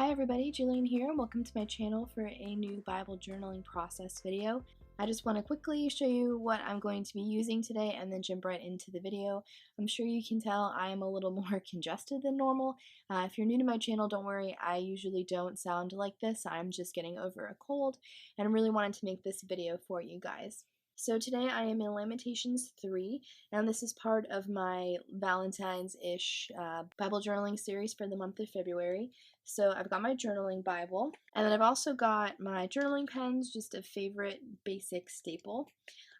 Hi everybody, Julian here. Welcome to my channel for a new Bible journaling process video. I just want to quickly show you what I'm going to be using today and then jump right into the video. I'm sure you can tell I am a little more congested than normal. If you're new to my channel, don't worry, I usually don't sound like this. I'm just getting over a cold and really wanted to make this video for you guys. So today I am in Lamentations 3, and this is part of my Valentine's-ish Bible journaling series for the month of February. So I've got my journaling Bible, and then I've also got my journaling pens, just a favorite basic staple.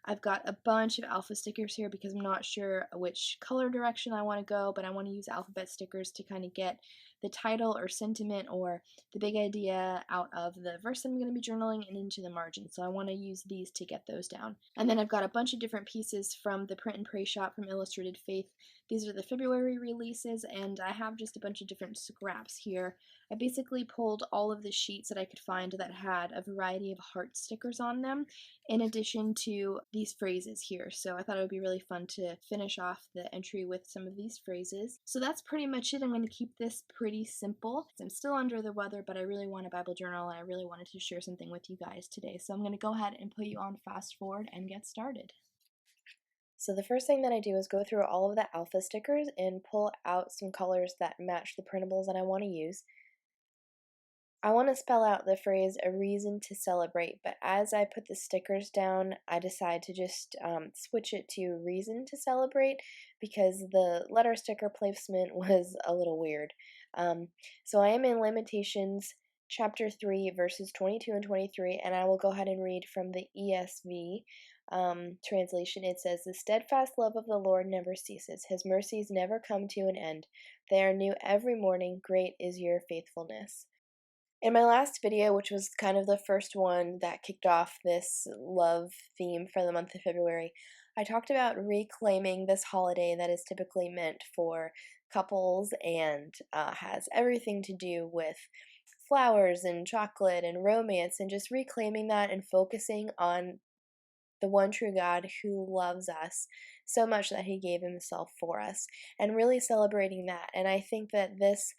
I've got a bunch of alpha stickers here because I'm not sure which color direction I want to go, but I want to use alphabet stickers to kind of get the title or sentiment or the big idea out of the verse I'm going to be journaling and into the margin. So I want to use these to get those down. And then I've got a bunch of different pieces from the Print and Pray shop from Illustrated Faith. These are the February releases, and I have just a bunch of different scraps here. I basically pulled all of the sheets that I could find that had a variety of heart stickers on them, in addition to these phrases here. So I thought it would be really fun to finish off the entry with some of these phrases. So that's pretty much it. I'm going to keep this pretty simple. I'm still under the weather, but I really want a Bible journal and I really wanted to share something with you guys today. So I'm going to go ahead and put you on fast forward and get started. So the first thing that I do is go through all of the alpha stickers and pull out some colors that match the printables that I want to use. I want to spell out the phrase "a reason to celebrate," but as I put the stickers down, I decide to just switch it to "reason to celebrate" because the letter sticker placement was a little weird. So I am in Lamentations chapter 3, verses 22 and 23, and I will go ahead and read from the ESV translation. It says, "The steadfast love of the Lord never ceases. His mercies never come to an end. They are new every morning. Great is your faithfulness." In my last video, which was kind of the first one that kicked off this love theme for the month of February, I talked about reclaiming this holiday that is typically meant for couples and has everything to do with flowers and chocolate and romance, and just reclaiming that and focusing on the one true God who loves us so much that he gave himself for us, and really celebrating that. And I think that this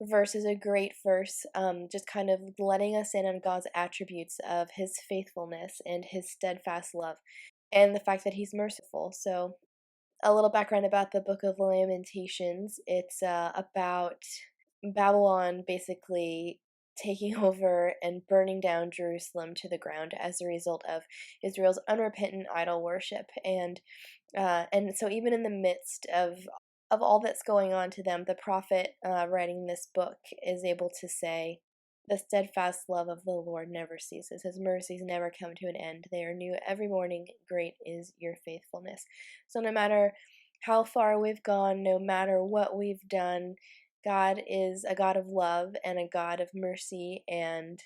verse is a great verse, just kind of letting us in on God's attributes of his faithfulness and his steadfast love, and the fact that he's merciful. So, a little background about the book of Lamentations. It's about Babylon basically taking over and burning down Jerusalem to the ground as a result of Israel's unrepentant idol worship. And so even in the midst of all that's going on to them, the prophet writing this book is able to say, "The steadfast love of the Lord never ceases. His mercies never come to an end. They are new every morning. Great is your faithfulness." So no matter how far we've gone, no matter what we've done, God is a God of love and a God of mercy, and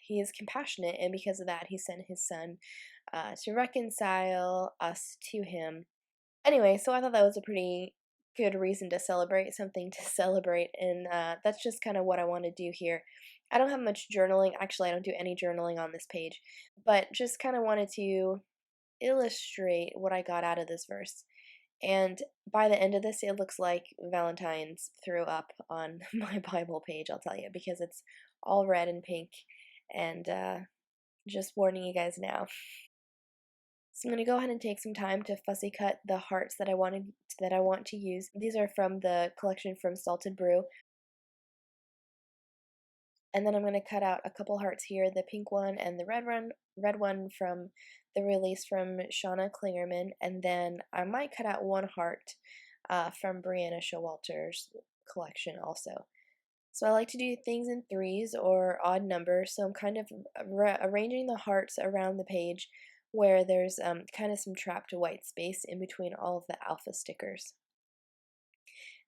he is compassionate, and because of that he sent his son to reconcile us to him. Anyway, so I thought that was a pretty good reason to celebrate, something to celebrate, and that's just kind of what I want to do here. I don't have much journaling. Actually, I don't do any journaling on this page, but just kind of wanted to illustrate what I got out of this verse. And by the end of this, it looks like Valentine's threw up on my Bible page, I'll tell you, because it's all red and pink, and just warning you guys now. So I'm going to go ahead and take some time to fussy cut the hearts that I want to use. These are from the collection from Salted Brew. And then I'm going to cut out a couple hearts here, the pink one and the red one from the release from Shauna Klingerman. And then I might cut out one heart from Brianna Showalter's collection also. So I like to do things in threes or odd numbers, so I'm kind of arranging the hearts around the page where there's kind of some trapped white space in between all of the alpha stickers.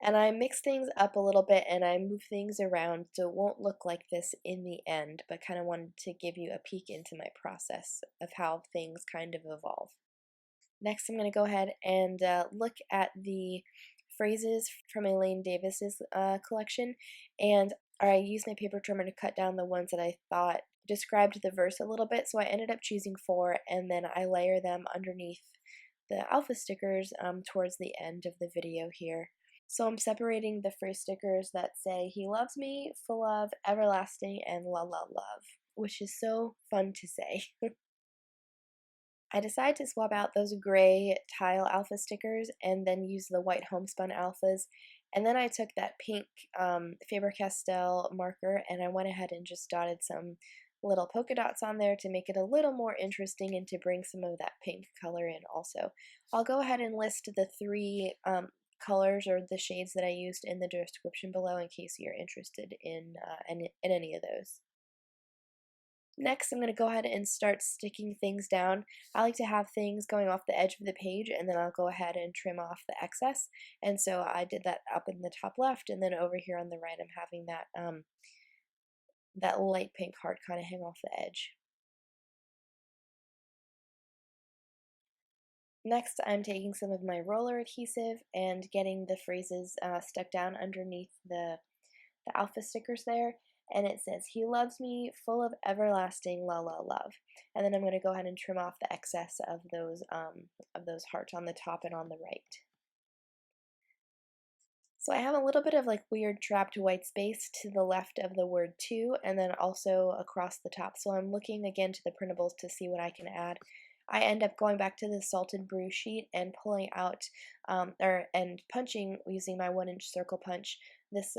And I mix things up a little bit and I move things around so it won't look like this in the end, but kind of wanted to give you a peek into my process of how things kind of evolve. Next, I'm going to go ahead and look at the phrases from Elaine Davis's collection, and I used my paper trimmer to cut down the ones that I thought described the verse a little bit, so I ended up choosing 4, and then I layer them underneath the alpha stickers towards the end of the video here. So I'm separating the first stickers that say "He loves me," "Full of," "Everlasting," and "La La Love," which is so fun to say. I decided to swap out those gray tile alpha stickers and then use the white homespun alphas. And then I took that pink Faber-Castell marker and I went ahead and just dotted some little polka dots on there to make it a little more interesting and to bring some of that pink color in also. I'll go ahead and list the three colors or the shades that I used in the description below in case you're interested in any of those. Next, I'm going to go ahead and start sticking things down. I like to have things going off the edge of the page, and then I'll go ahead and trim off the excess. And so I did that up in the top left, and then over here on the right, I'm having that light pink heart kind of hang off the edge. Next, I'm taking some of my roller adhesive and getting the phrases stuck down underneath the alpha stickers there, and it says, "He loves me, full of everlasting la la love." And then I'm going to go ahead and trim off the excess of those hearts on the top and on the right. So I have a little bit of like weird trapped white space to the left of the word "to," and then also across the top. So I'm looking again to the printables to see what I can add. I end up going back to the salted brew sheet and pulling out and punching using my 1-inch circle punch this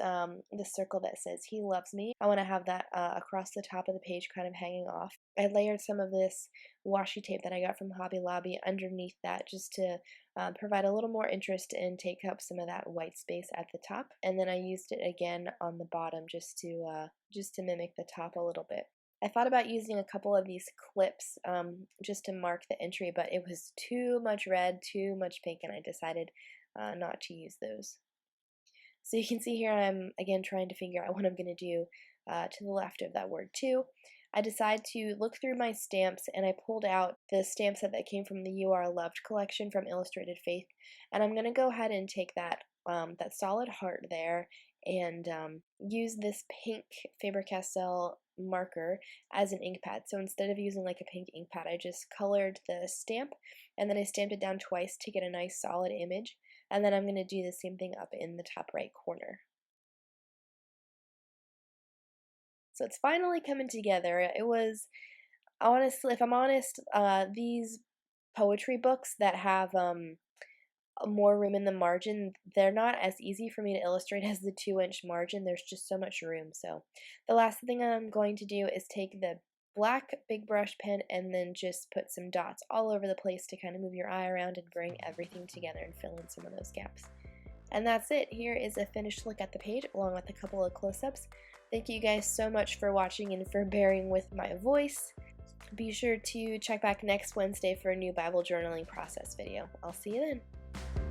circle that says "He loves me." I want to have that across the top of the page, kind of hanging off. I layered some of this washi tape that I got from Hobby Lobby underneath that just to provide a little more interest and take up some of that white space at the top. And then I used it again on the bottom just to mimic the top a little bit. I thought about using a couple of these clips just to mark the entry, but it was too much red, too much pink, and I decided not to use those. So you can see here I'm again trying to figure out what I'm going to do to the left of that word "to." I decided to look through my stamps and I pulled out the stamp set that came from the You Are Loved collection from Illustrated Faith, and I'm going to go ahead and take that solid heart there and use this pink Faber-Castell marker as an ink pad. So instead of using like a pink ink pad, I just colored the stamp and then I stamped it down twice to get a nice solid image. And then I'm going to do the same thing up in the top right corner. So it's finally coming together. It was, honestly, if I'm honest, these poetry books that have more room in the margin, they're not as easy for me to illustrate as the 2-inch margin. There's just so much room. So the last thing I'm going to do is take the black big brush pen and then just put some dots all over the place to kind of move your eye around and bring everything together and fill in some of those gaps. And that's it. Here is a finished look at the page along with a couple of close-ups. Thank you guys so much for watching and for bearing with my voice. Be sure to check back next Wednesday for a new Bible journaling process video. I'll see you then.